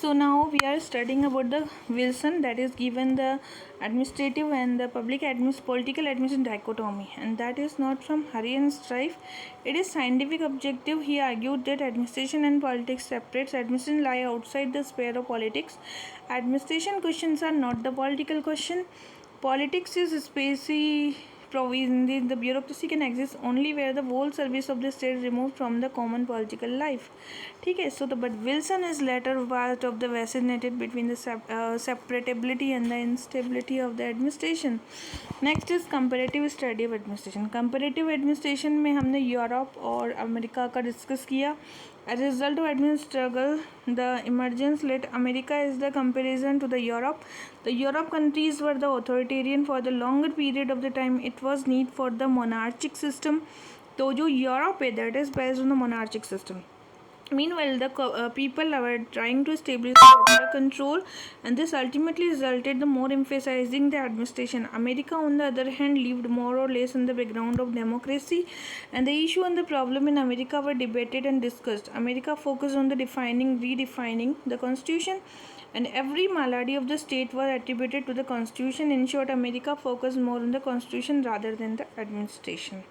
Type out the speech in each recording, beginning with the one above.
So now we are studying about the Wilson, that is given the administrative and the political administration dichotomy, and that is not from hurry and strife. It is scientific objective. He argued that administration and politics separates. Administration lie outside the sphere of politics. Administration questions are not the political question. Politics is spacey provision. The bureaucracy can exist only where the whole service of the state is removed from the common political life. ठीक है. So but Wilson is later part of the fascinated between the separatability and the instability of the administration. Next is comparative study of administration. Comparative administration में हमने Europe और America का discuss किया. As a result of administrative struggle, the emergence led America is the comparison to the Europe. The Europe countries were the authoritarian for the longer period of the time. It was need for the monarchic system. तो जो Europe है that is based on the monarchic system. Meanwhile, the people were trying to establish popular control, and this ultimately resulted the more emphasizing the administration. America, on the other hand, lived more or less in the background of democracy, and the issue and the problem in America were debated and discussed. America focused on the redefining the constitution, and every malady of the state was attributed to the constitution. In short, America focused more on the constitution rather than the administration.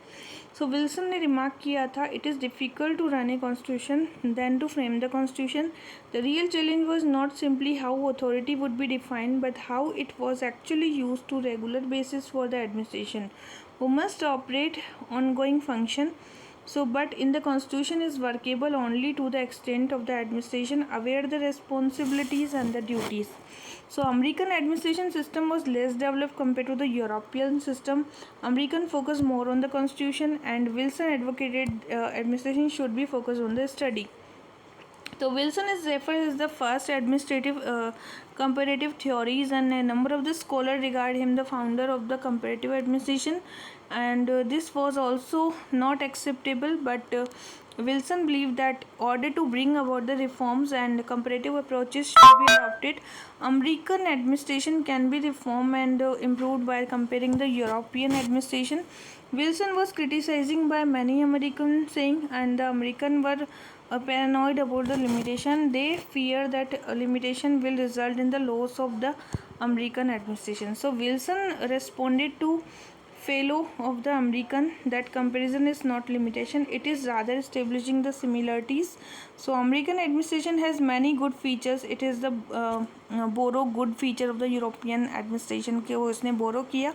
So Wilson ने remark किया था, it is difficult to run a constitution than to frame the constitution. The real challenge was not simply how authority would be defined, but how it was actually used to regular basis for the administration, who must operate ongoing function. So but in the constitution is workable only to the extent of the administration aware the responsibilities and the duties. So American administration system was less developed compared to the European system. American focused more on the constitution, and Wilson advocated administration should be focused on the study. So Wilson is referred as the first administrative comparative theories, and a number of the scholars regard him the founder of the comparative administration, and this was also not acceptable, but Wilson believed that in order to bring about the reforms and comparative approaches should be adopted, American administration can be reformed and improved by comparing the European administration. Wilson was criticizing by many Americans, saying, and the Americans were paranoid about the limitation. They fear that a limitation will result in the loss of the American administration. So Wilson responded to fellow of the American that comparison is not limitation, it is rather establishing the similarities. So American administration has many good features. It is the borrow good feature of the European administration के वो इसने borrow किया.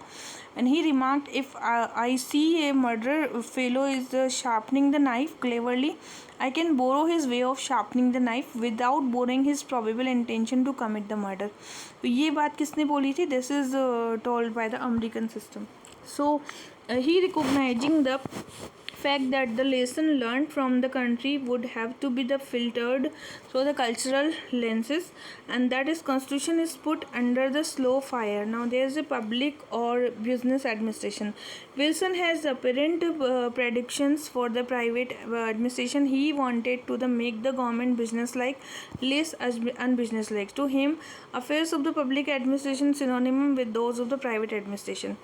And he remarked, if I see a murderer fellow is sharpening the knife cleverly, I can borrow his way of sharpening the knife without borrowing his probable intention to commit the murder. तो ये बात किसने बोली थी? This is told by the American system. So he recognizing the fact that the lesson learned from the country would have to be the filtered through the cultural lenses, and that is constitution is put under the slow fire. Now there is a public or business administration. Wilson has apparent predictions for the private administration. He wanted to make the government business like, less unbusiness like. To him, affairs of the public administration synonymous with those of the private administration.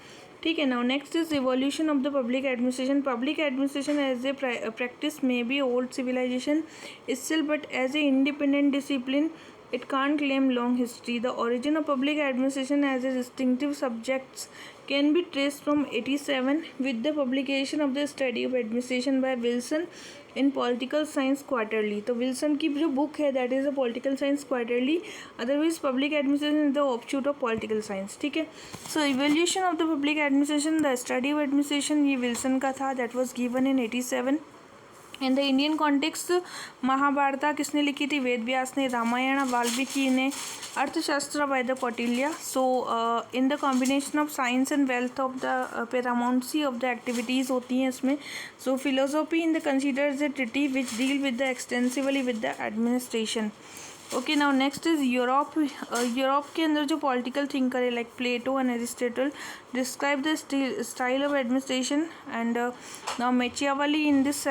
ठीक है. Now next is evolution of the public administration. Public administration as a practice may be old civilization itself, but as a independent discipline it can't claim long history. The origin of public administration as a distinctive subjects can be traced from 87 with the publication of the study of administration by Wilson in Political Science Quarterly. तो Wilson की जो book है that is a political science quarterly, otherwise public administration is the offshoot of political science. ठीक है. So evolution of the public administration, the study of administration, ये Wilson का था. That was given in 87. In the Indian context Mahabharata किसने लिखी थी? वेद व्यास ने. रामायण वाल्मीकि ने. Arthashastra by the Kautilya. So in the combination of science and wealth of the paramountcy of the activities होती हैं इसमें. So philosophy in the considers the treaty which deal with the extensively with the administration. Okay. Now next is Europe. Europe के अंदर जो political thinker है like Plato and Aristotle describe the style of administration, and now Machiavelli in this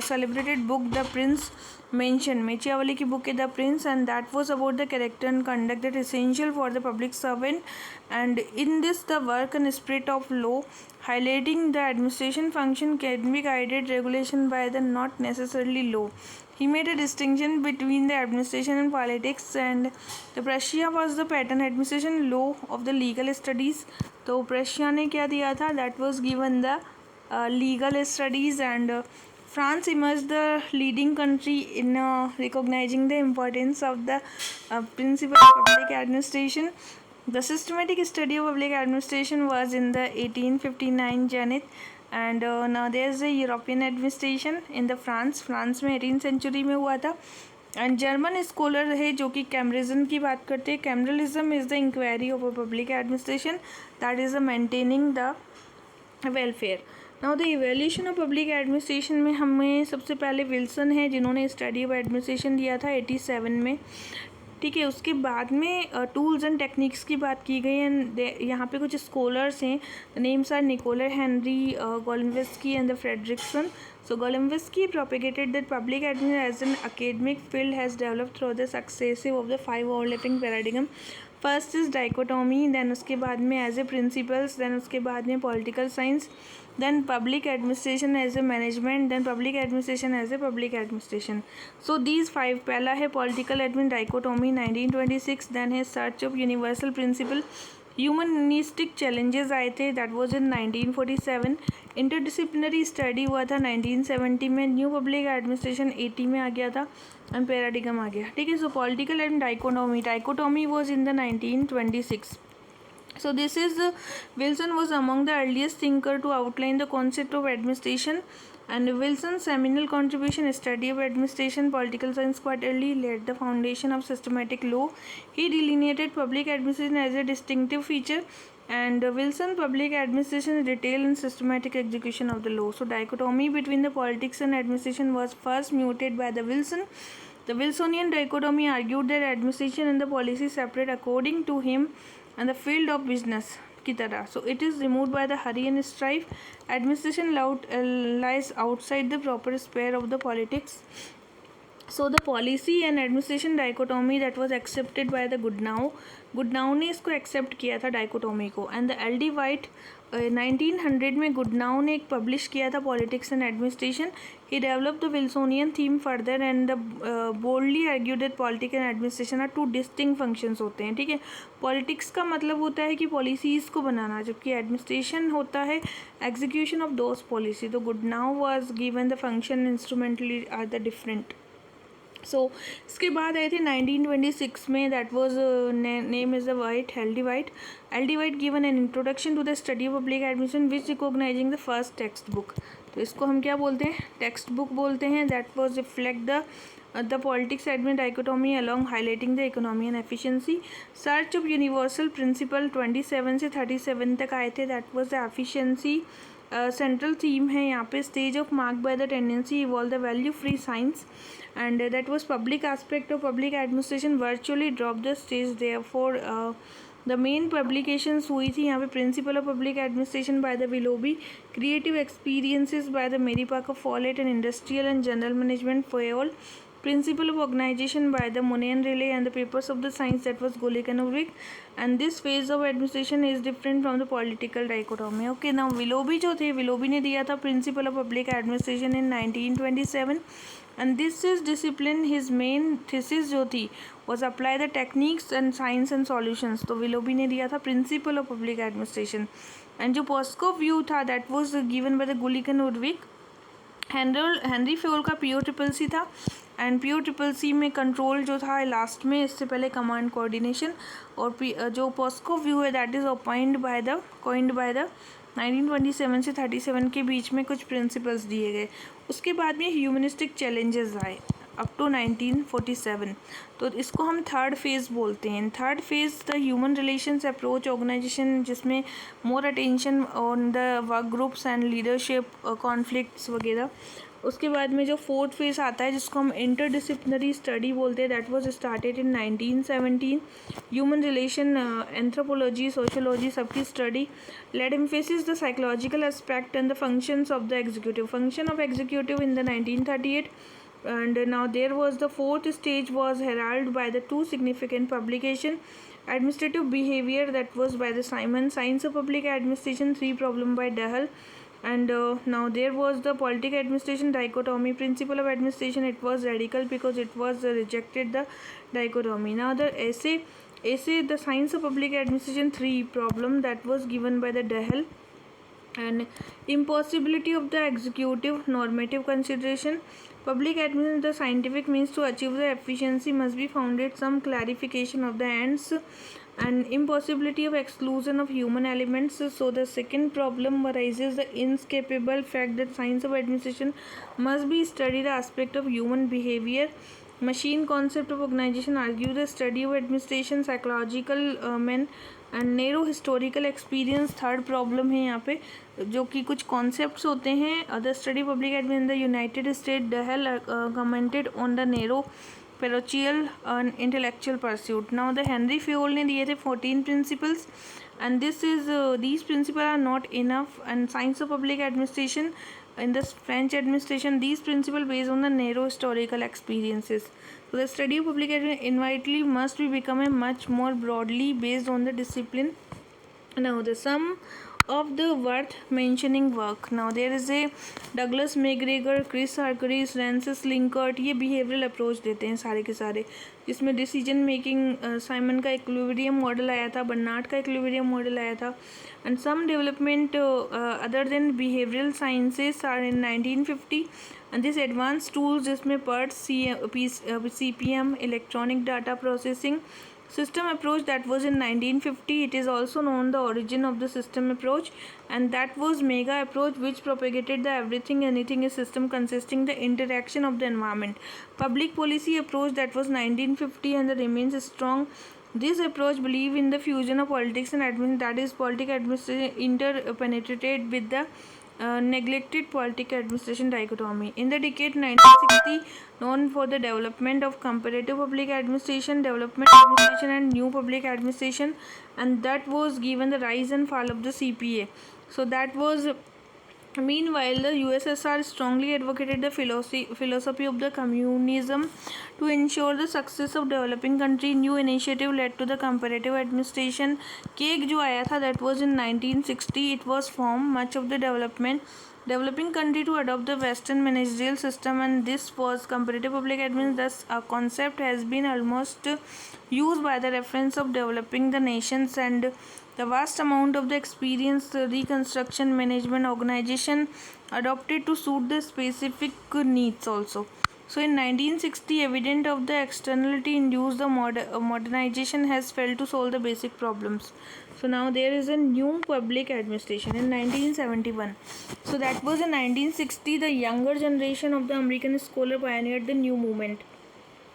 celebrated book the Prince mentioned. Machiavelli की book है the Prince, and that was about the character and conduct that essential for the public servant, and in this the work and spirit of law highlighting the administration function can be guided regulation by the not necessarily law. He made a distinction between the administration and politics, and the Prussia was the pattern administration law of the legal studies. तो Prussia ने क्या दिया था? That was given the legal studies, and France emerged the leading country in recognizing the importance of the principle of public administration. The systematic study of public administration was in the 1859 Janet, and now there is a European administration in the France में 18th century में हुआ था. And German scholar है जो कि कैमरिज्म की बात करते हैं. Cameralism is the enquiry of a public administration that is the maintaining the welfare. Now the evaluation of public administration में हमें सबसे पहले विल्सन है जिन्होंने स्टडी ऑफ एडमिनिस्ट्रेशन दिया था 87 में. ठीक है, उसके बाद में टूल्स एंड टेक्निक्स की बात की गई. एंड यहाँ पे कुछ स्कॉलर्स हैं. The names are Nicholas Henry Golembiewski and the Frederickson. So Golembiski propagated that public administration as an academic field has developed through the successive of the 5 overlapping paradigm. First is dichotomy, then उसके बाद में as a principles, then उसके बाद में political science, then public administration as a management, then public administration as A public administration. So these 5. पहला है political admin dichotomy 1926, then है search of universal principle. Humanistic challenges आए थे, that was in 1947. Interdisciplinary study हुआ था 1970 में. New public administration 80 में आ गया था एंड पैराडिगम आ गया. ठीक है, सो political and dichotomy was in the 1926. So this is Wilson was among the earliest thinker to outline the concept of administration, and Wilson's seminal contribution, study of administration, political science, quite early laid the foundation of systematic law. He delineated public administration as a distinctive feature, and Wilson public administration is detailed and systematic execution of the law. So dichotomy between the politics and administration was first muted by the Wilson. The Wilsonian dichotomy argued that administration and the policy separate according to him and the field of business की तरह. So it is removed by the hurry and strife. Administration lies outside the proper sphere of the politics. So the policy and administration dichotomy that was accepted by the Goodnow ने इसको accept किया था dichotomy को. And the L.D. White 1900 में गुडनाउ ने एक publish किया था politics and administration. He develop the Wilsonian theme further and the boldly argued that politics and administration are 2 distinct functions होते हैं. ठीक है, पॉलिटिक्स का मतलब होता है कि पॉलिसीज़ को बनाना, जबकि एडमिनिस्ट्रेशन होता है एग्जीक्यूशन ऑफ दोज पॉलिसी. तो Goodnow was given the function instrumentally are the different. So इसके बाद आए थे 1926 में, that was name is the White, L.D. White given an introduction to the study of public administration which recognizing the first text book. तो इसको हम क्या बोलते हैं? टेक्स्ट बुक बोलते हैं. That was reflect the politics admin dichotomy along highlighting the economy and efficiency. Search of universal principle 27 से 37 तक आए थे. That was the efficiency central theme है यहाँ पे. Stage of mark by the tendency evolve the value free science, and that was public aspect of public administration virtually dropped the stage. Therefore the main publications हुई थी यहाँ पे principle of public administration by the Willoughby, creative experiences by the मेरी Parker folate and industrial and general management fall, principle of organization by the Monet and Riley, and the papers of the science that was Gulick and Ulrich. And this phase of administration is different from the political dichotomy. Okay, now Willoughby जो थे, Willoughby ने दिया था principle of public administration in 1927, and this is discipline. His main thesis जो थी was apply the techniques and science and solutions. तो Willoughby ने दिया था principle of public administration. and जो Posco view था that was given by the Gulick and Ulrich. Henry Fayol का PO-CCC था, एंड PO-CCC में कंट्रोल जो था लास्ट में, इससे पहले कमांड कोऑर्डिनेशन. और जो पॉस्को व्यू है that is coined by the 1927 से 37 के बीच में कुछ प्रिंसिपल्स दिए गए. उसके बाद में ह्यूमनिस्टिक चैलेंजेस आए अप टू 1947. तो इसको हम थर्ड फेज़ बोलते हैं. Third phase the human relations approach organisation, जिसमें more attention on the work groups and leadership conflicts वगैरह. उसके बाद में जो फोर्थ फेज़ आता है जिसको हम इंटरडिसिप्लिनरी स्टडी बोलते हैं, that was started in 1917. Human relation, anthropology, sociology सबकी study. Led emphasis the psychological aspect and the functions of the executive. Function of executive in the 1938. And now there was the fourth stage was heralded by the 2 significant publication. Administrative behavior, that was by the Simon, Science of Public Administration 3 problem by Dahal. And now there was the political administration dichotomy, principle of administration. It was radical because it was rejected the dichotomy. Now the essay the science of public administration 3 problem that was given by the Dahel, and impossibility of the executive normative consideration. Public administration, the scientific means to achieve the efficiency must be founded some clarification of the ends, and impossibility of exclusion of human elements. So the second problem arises the inescapable fact that science of administration must be studied aspect of human behavior. Machine concept of organization argue the study of administration psychological men and narrow historical experience third problem है यहाँ पे, जो कि कुछ concepts होते हैं. The study public admin in the United State Dahl commented on the narrow parochial intellectual pursuit. Now the Henry Fayol ने दिए थे 14 principles, and these principles are not enough. And science of public administration in the French administration, these principles based on the narrow historical experiences. So the study of public administration inevitably must be become a much more broadly based on the discipline. Now the sum of the worth mentioning work. Now there is a Douglas McGregor, Chris Argyris, Francis Likert, ये behavioural approach देते हैं सारे के सारे, जिसमें decision making Simon का equilibrium model आया था, बर्नार्ड का इक्विलिब्रियम मॉडल आया था. And some development other than behavioural sciences are in 1950. And this advance tools जिसमें PERT CPM electronic data processing system approach, that was in 1950. It is also known the origin of the system approach, and that was mega approach, which propagated the everything anything is system consisting the interaction of the environment. Public policy approach, that was 1950 and that remains strong. This approach believe in the fusion of politics and administration, that is political administration interpenetrated with the neglected political administration dichotomy. In the decade 1960, known for the development of comparative public administration, development administration and new public administration, and that was given the rise and fall of the CPA. So that was, meanwhile, the USSR strongly advocated the philosophy of the communism to ensure the success of developing country. New initiative led to the comparative administration. Cake जो आया था, that was in 1960. It was formed much of the developing country to adopt the Western managerial system, and this was comparative public administration. Thus, a concept has been almost used by the reference of developing the nations, and the vast amount of the experience, reconstruction, management, organization adopted to suit the specific needs also. So in 1960, evident of the externality induced the modernization has failed to solve the basic problems. So now there is a new public administration in 1971. So that was in 1960, the younger generation of the American scholar pioneered the new movement,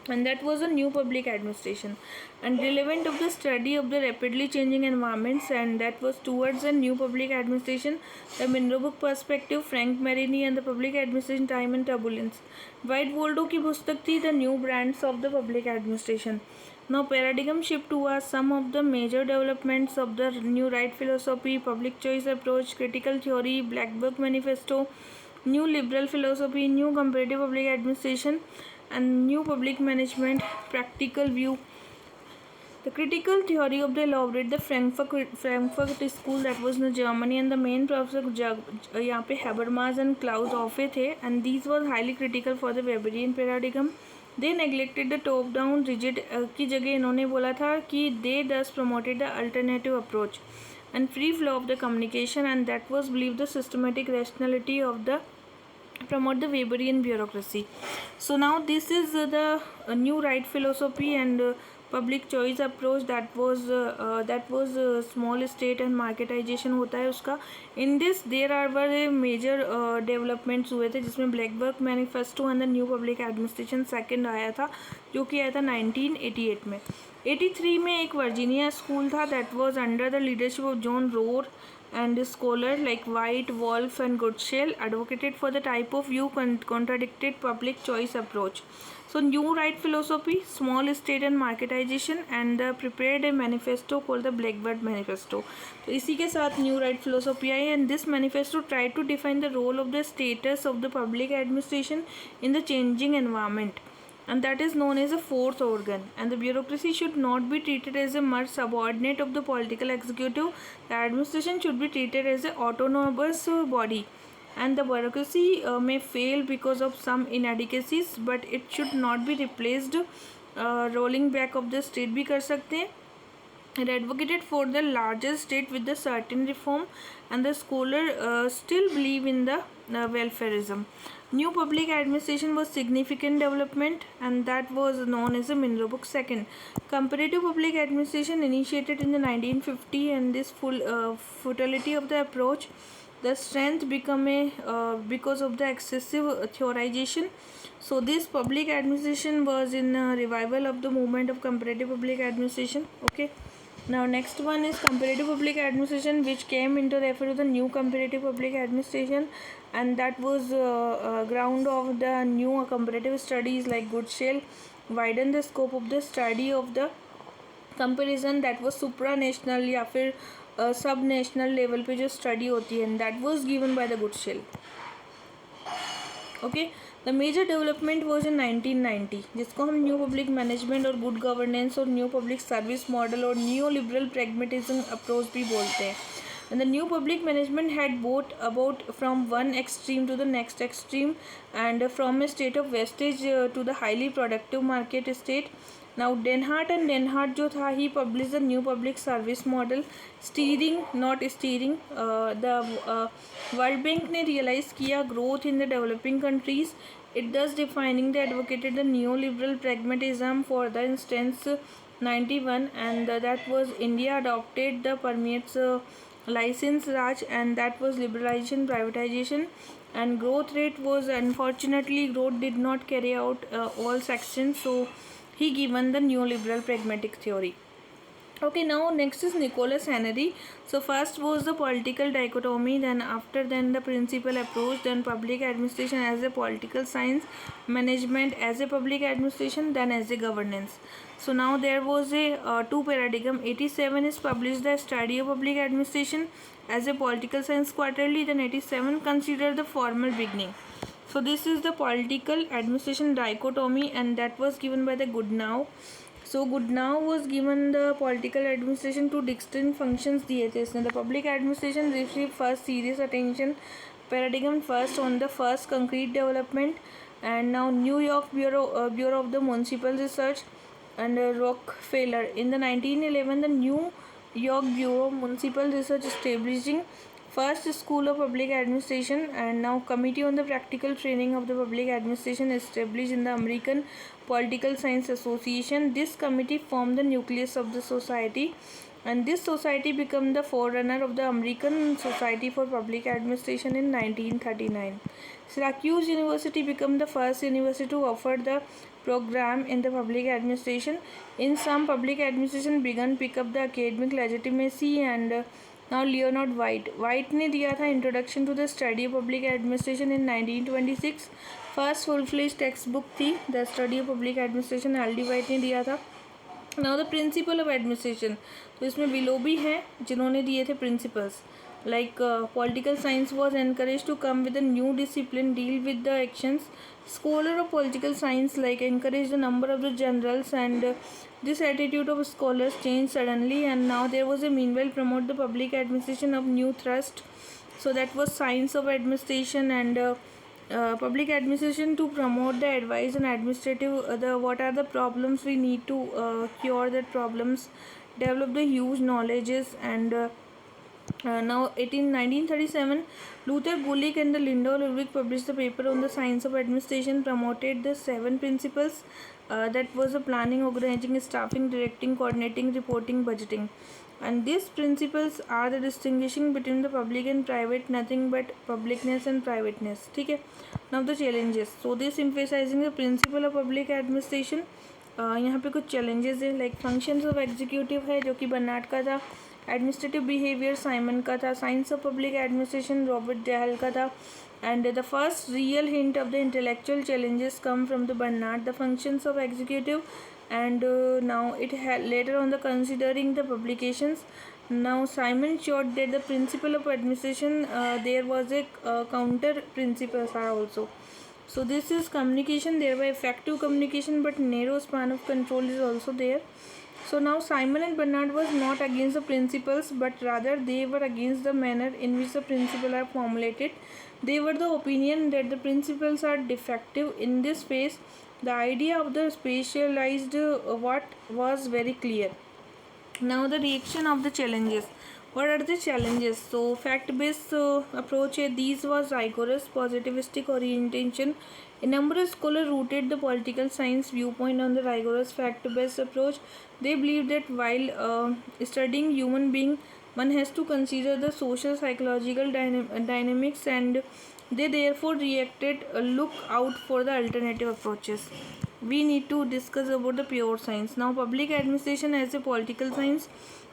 and that was a new public administration and relevant of the study of the rapidly changing environments, and that was towards a new public administration. The Monroe Book perspective, Frank Marini and the public administration time and turbulence. White Waldo की पुस्तक थी The New Brands of the Public Administration. Now paradigm shift was some of the major developments of the new right philosophy, public choice approach, critical theory, Black Book manifesto, new liberal philosophy, new comparative public administration, and new public management practical view. The critical theory of the elaborate the Frankfurt school, that was in Germany, and the main professor यहाँ पे Habermas and Klaus Hofe थे, and these were highly critical for the Weberian paradigm. They neglected the top down rigid की जगह इन्होंने बोला था कि they thus promoted the alternative approach and free flow of the communication, and that was believed the systematic rationality of the promote the Weberian bureaucracy. So now this is the new right philosophy and public choice approach, that was small state and marketization होता है उसका. In this there are very major developments हुए थे, जिसमें Black Book manifesto and the new public administration second आया था, जो कि आया था 1988 में. 83 में एक वर्जीनिया स्कूल था, that was under the leadership of John Rohr, and scholars like White, Wolf and Goodshell advocated for the type of view contradicted public choice approach. So new right philosophy, small state and marketization, and prepared a manifesto called the Blackbird Manifesto. तो इसी के साथ new right philosophy I, and this manifesto tried to define the role of the status of the public administration in the changing environment. and that is known as a fourth organ. And the bureaucracy should not be treated as a mere subordinate of the political executive. The administration should be treated as an autonomous body, and the bureaucracy may fail because of some inadequacies, but it should not be replaced. Rolling back of the state भी कर सकते हैं. It advocated for the larger state with the certain reform, and the scholar still believe in the welfareism. New public administration was significant development, and that was known as the Monroe Book. Second, comparative public administration initiated in the 1950, and this futility of the approach, the strength become a because of the excessive theorization. So this public administration was in revival of the movement of comparative public administration. Okay. Now next one is comparative public administration, which came into refer to the new comparative public administration, and that was ground of the new comparative studies like Goodshall widen the scope of the study of the comparison that was supranational या फिर सब national level पे जो study होती है, that was given by the Goodshall. Okay. The major development was in 1990, जिसको हम new public management और गुड गवर्नेंस और न्यू पब्लिक सर्विस मॉडल और न्यू लिबरल प्रैग्मेटिज्म अप्रोच भी बोलते हैं. And the new public management had both about from one extreme to the next extreme, and from a state of wastage to the highly productive market state. Now Denhart जो था, he published the new public service model, steering not steering. The World Bank ने realize किया growth in the developing countries. It thus defining the advocated the neoliberal pragmatism. For the instance 91, and that was India adopted the permeates license Raj, and that was liberalization privatization, and growth rate was unfortunately growth did not carry out all sections, so he given the neoliberal pragmatic theory. Okay, now next is Nicholas Henry. So first was the political dichotomy, then the principal approach, then public administration as a political science, management as a public administration, then as a governance. So now there was a two paradigm. 87 is published the study of public administration as a political science quarterly, then 87 consider the formal beginning. So this is the political administration dichotomy, and that was given by the Goodnow. So Goodnow was given the political administration two distinct functions दिए थे इसने. The public administration received first serious attention paradigm first on the first concrete development, and now New York Bureau of the Municipal Research and Rockefeller. In the 1911, the New York Bureau of Municipal Research establishing first school of public administration, and now committee on the practical training of the public administration established in the American Political Science Association. This committee formed the nucleus of the society, and this society became the forerunner of the American Society for Public Administration in 1939. Syracuse University became the first university to offer the program in the public administration. In some, public administration began pick up the academic legitimacy, and now Leonard White ने दिया था introduction to the study of public administration in 1926. First full fledge text book थी the study of public administration, L D. White ने दिया था. Now the principle of administration, तो इसमें Willoughby हैं जिन्होंने दिए थे principles. like political science was encouraged to come with a new discipline deal with the actions. Scholar of political science like encouraged the number of the generals, and this attitude of scholars changed suddenly, and now there was a meanwhile promote the public administration of new thrust. So that was science of administration, and public administration to promote the advice and administrative the what are the problems we need to cure that problems, develop the huge knowledges, and now 1937 Luther Gulick and the Lindau Ludwig published the paper on the science of administration, promoted the 7 principles that was the planning, organizing, staffing, directing, coordinating, reporting, budgeting, and these principles are the distinguishing between the public and private, nothing but publicness and privateness. ठीक है. Now the challenges. So this emphasizing the principle of public administration. यहाँ पे कुछ challenges है like functions of executive है जो कि Bernard का था, एडमिनिस्ट्रेटिव बिहेवियर साइमन का था, science of public administration Robert Dahl का था, and the first real hint of the intellectual challenges come from the Barnard, the functions of executive, and now it had later on the considering the publications. Now Simon showed that the principle of administration there was a counter principles are also. So this is communication, thereby effective communication, but narrow span of control is also there. So now Simon and Bernard was not against the principles, but rather they were against the manner in which the principles are formulated. They were the opinion that the principles are defective. In this phase, the idea of the specialized what was very clear. Now the reaction of the challenges. What are the challenges? So fact-based approach है. These was rigorous positivistic orientation. A number of scholars rooted the political science viewpoint on the rigorous fact-based approach. They believe that while studying human being, one has to consider the social psychological dynamics, and they therefore reacted look out for the alternative approaches. We need to discuss about the pure science. Now public administration as a political science.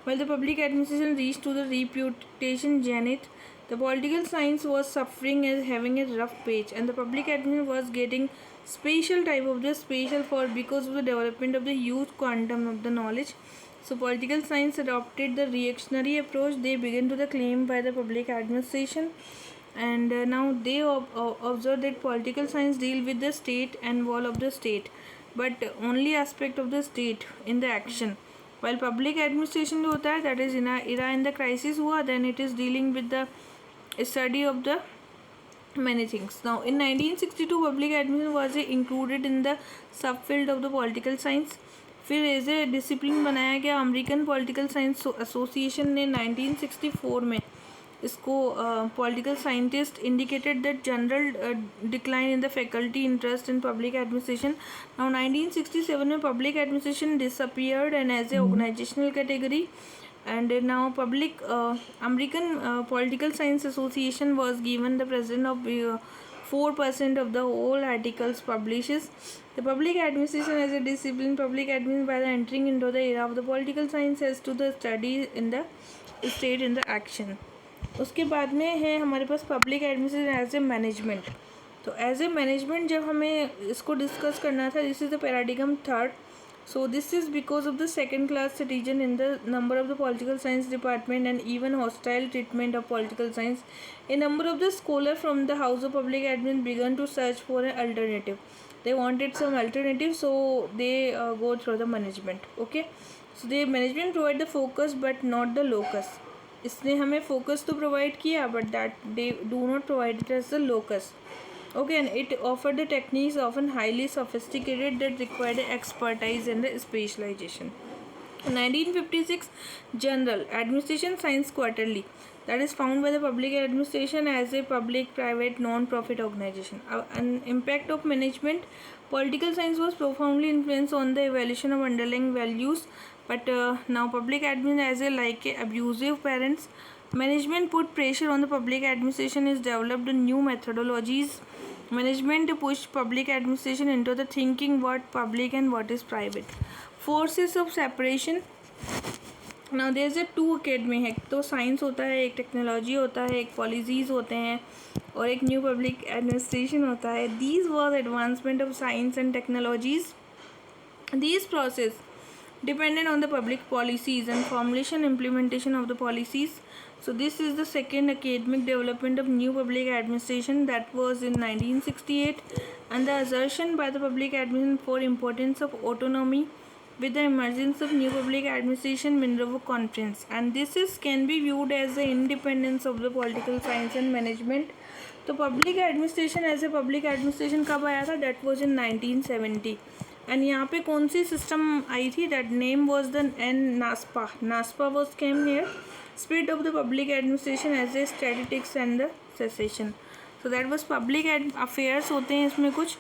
While the public administration reached to the reputation zenith, the political science was suffering as having a rough patch, and the public administration was getting special type of the special for because of the development of the huge quantum of the knowledge. So political science adopted the reactionary approach. They began to the claim by the public administration, and now they observe that political science deal with the state and wall of the state, but only aspect of the state in the action. While public administration जो होता है that is era in the crisis हुआ, then it is dealing with the study of the many things. Now in 1962 public administration was included in the subfield of the political science. फिर as a discipline बनाया गया. American political science association ने 1964 में इसको political scientist indicated that general decline in the faculty interest in public administration. Now 1967 में public administration disappeared and as a organizational category, and now public American political science association was given the president of 4% of the whole articles publishes. The public administration as a discipline, public administration by the entering into the era of the political science as to the study in the state in the action. उसके बाद में है हमारे पास public administration as a management. तो as a management जब हमें इसको डिस्कस करना था, this is the paradigm third. So this is because of the second class citizen in the number of the political science department and even hostile treatment of political science. A number of the scholars from the House of Public Admin began to search for an alternative. They wanted some alternative, so they go through the management. Okay, so the management provide the focus but not the locus. इसने हमें focus तो provide किया, but that they do not provide it as the locus. Okay, and it offered the techniques often highly sophisticated that required expertise and the specialization. 1956 General Administration Science Quarterly, that is found by the public administration as a public-private non-profit organization. An impact of management. Political science was profoundly influenced on the evaluation of underlying values, but now public admin as a like abusive parents. Management put pressure on the public administration is developed new methodologies. Management pushed public administration into the thinking what public and what is private. Forces of separation. Now there is a two academy है. तो science होता है, एक technology होता है, एक policies होते हैं, और एक न्यू पब्लिक एडमिनिस्ट्रेशन होता है. These was advancement of science and technologies. These process depended on the public policies and formulation implementation of the policies. So this is the second academic development of new public administration, that was in 1968, and the assertion by the public administration for importance of autonomy with the emergence of new public administration Monroe Conference, and this is can be viewed as the independence of the political science and management. तो public administration as a public administration कब आया था? That was in 1970. And यहाँ पे कौन सी system आई थी? That name was the NASPAA. NASPAA was came here. Spirit of the public administration as a statistics and the secession. So that was public affairs होते हैं इसमें कुछ.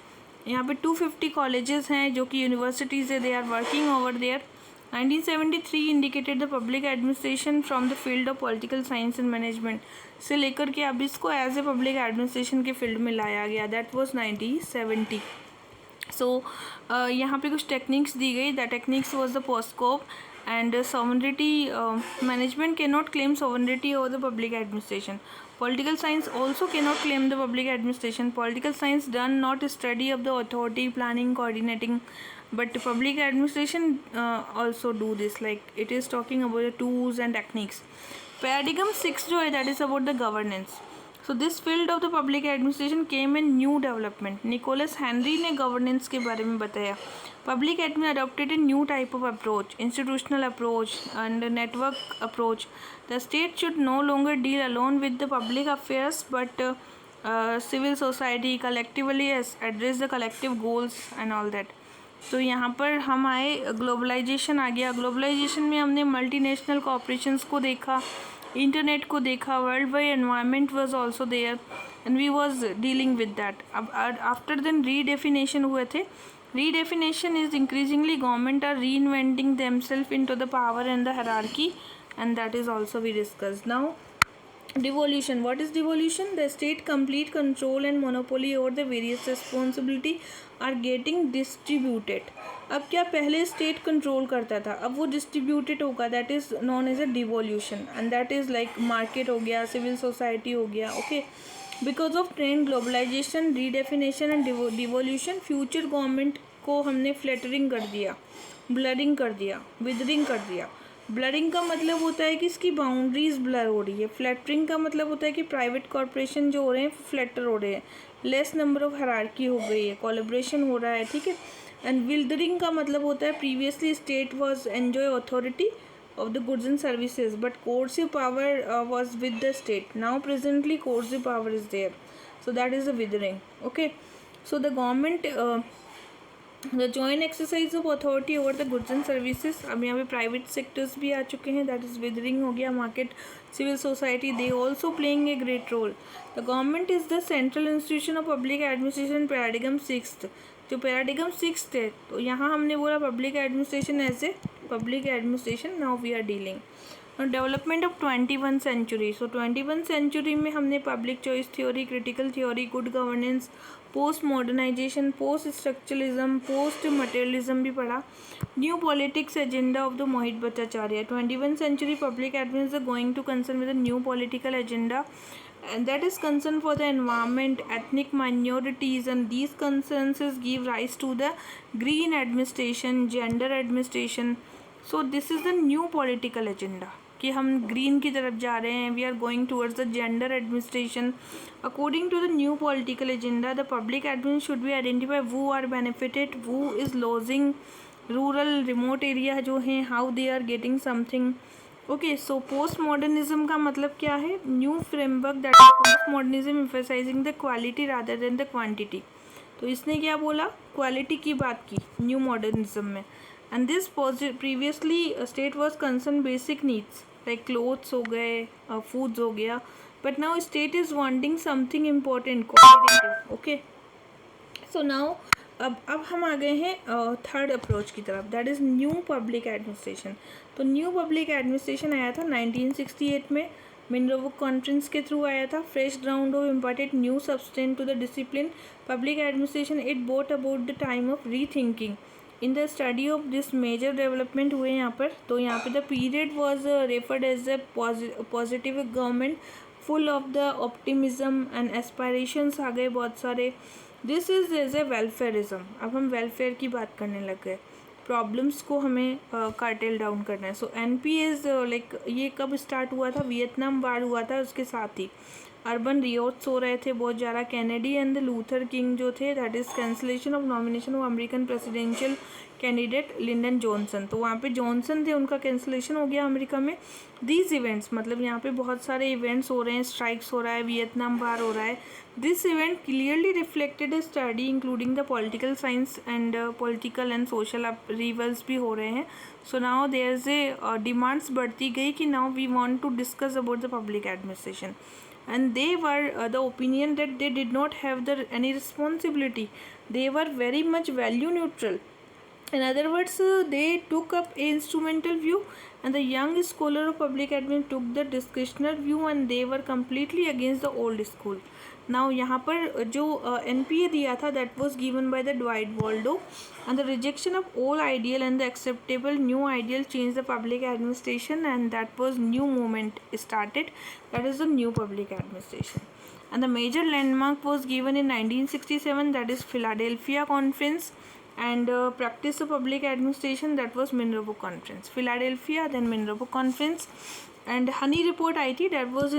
यहाँ पे 250 कॉलेजेस हैं जो कि यूनिवर्सिटीज़ है, they are working over there. 1973 indicated the public administration from the field of political science and management से लेकर के अब इसको एज ए पब्लिक एडमिनिस्ट्रेशन के फील्ड में लाया गया. That was 1970. सो यहाँ पे कुछ टेक्निक्स दी गई. The techniques was the POSDCORB and sovereignty. Management cannot claim sovereignty over the public administration. Political science also cannot claim the public administration. Political science done not study of the authority, planning, coordinating, but public administration also do this. Like it is talking about the tools and techniques. Paradigm 6 जो है that is about the governance. So this field of the public administration came in new development. Nicholas Henry ने governance के बारे में बताया. Public admin adopted a new type of approach, institutional approach and network approach. The state should no longer deal alone with the public affairs but civil society collectively address the collective goals and all that. तो यहाँ पर हम आए, globalisation आ गया. Globalisation में हमने multinational corporations को देखा, इंटरनेट को देखा, world wide environment was also there and we was dealing with that. अब आफ्टर देन रीडेफिनेशन हुए थे. Redefinition is increasingly government are reinventing themself into the power and the hierarchy and that is also we discussed. Now devolution. What is devolution? The state complete control and monopoly over the various responsibility are getting distributed. अब क्या पहले state control करता था, अब वो distributed होगा. That is known as a devolution and that is like market हो गया, सिविल सोसाइटी हो गया. Okay, because of trend globalization, redefinition and devolution, future government को हमने फ्लैटरिंग कर दिया, ब्लरिंग कर दिया, विदरिंग कर दिया. ब्लरिंग का मतलब होता है कि इसकी बाउंड्रीज ब्लर हो रही है. फ्लैटरिंग का मतलब होता है कि प्राइवेट कॉर्पोरेशन जो हो रहे हैं फ्लैटर हो रहे हैं, लेस नंबर ऑफ हायरार्की हो गई है, कोलैबोरेशन हो रहा है. ठीक है. एंड विल्डरिंग का मतलब होता है previously state was enjoy authority of the goods and services but coercive power was with the state. Now presently coercive power is there, so that is the withering. Okay, so the government the joint exercise of authority over the goods and services. अब यहाँ पे private sectors भी आ चुके हैं, that is withering हो गया. Market, civil society, they also playing a great role. The government is the central institution of public administration. Paradigm 6, जो paradigm 6 है, तो यहाँ हमने बोला public administration as A public administration. Now we are dealing development of 21 century. So 21 century में हमने public choice theory, critical theory, good governance, post modernization, post structuralism, post materialism भी पढ़ा. New politics agenda of the Mohit Bhattacharya. 21 century public administration going to concern with the new political agenda and that is concern for the environment, ethnic minorities, and these concerns give rise to the green administration, gender administration. So this is the new political agenda कि हम green की तरफ जा रहे हैं. We are going towards the gender administration. According to the new political agenda the public administration should be identify who are benefited, who is lodging, rural remote area जो हैं, how they are getting something. Okay, so post modernism का मतलब क्या है? New framework that is post modernism emphasizing the quality rather than the quantity. तो इसने क्या बोला? क्वालिटी की बात की न्यू मॉडर्निज्म में. And this previously state was concern basic needs like clothes हो गए, फूड्स हो गया, but now state is wanting something important, qualitative. Okay, so now अब हम आ गए हैं थर्ड अप्रोच की तरफ, that is new public administration. तो न्यू पब्लिक एडमिनिस्ट्रेशन आया था 1968 में, मिनरोवुक कॉन्फ्रेंस के थ्रू आया था. Fresh ground of imparted new substance to the discipline public administration. It bought about the time of rethinking in the study of this major development हुए यहाँ पर. तो यहाँ पे the period was referred as a positive government full of the optimism and aspirations आ गए बहुत सारे. This is as a welfarism. अब हम वेलफेयर की बात करने लग गए, प्रॉब्लम्स को हमें कार्टेल डाउन करना है. सो NP इज़ लाइक, ये कब स्टार्ट हुआ था? वियतनाम वार हुआ था, उसके साथ ही अर्बन रियोट्स हो रहे थे बहुत ज़्यादा. Kennedy and the Luther King जो थे, that is cancellation of nomination of American presidential candidate Lyndon Johnson. तो वहाँ पे जॉनसन थे, उनका कैंसलेशन हो गया अमेरिका में. दीज इवेंट्स, मतलब यहाँ पे बहुत सारे इवेंट्स हो रहे हैं, स्ट्राइक्स हो रहा है, वियतनाम वार हो रहा है. This event clearly reflected a study including the political science and political and social upheavals भी हो रहे हैं. So now there is a demands बढ़ती गई कि now we want to discuss about the public administration. And they were the opinion that they did not have any responsibility. They were very much value neutral. In other words, they took up a instrumental view, and the young scholar of public admin took the discretionary view, and they were completely against the old school. Now यहाँ पर जो NPA दिया था, that was given by the Dwight Waldo, and the rejection of all ideal and the acceptable new ideal changed the public administration, and that was new movement started, that is the new public administration. And the major landmark was given in 1967, that is Philadelphia Conference, and practice of public administration, that was Monroe Conference. Philadelphia, then Monroe Conference, and Honey report आई थी, that was in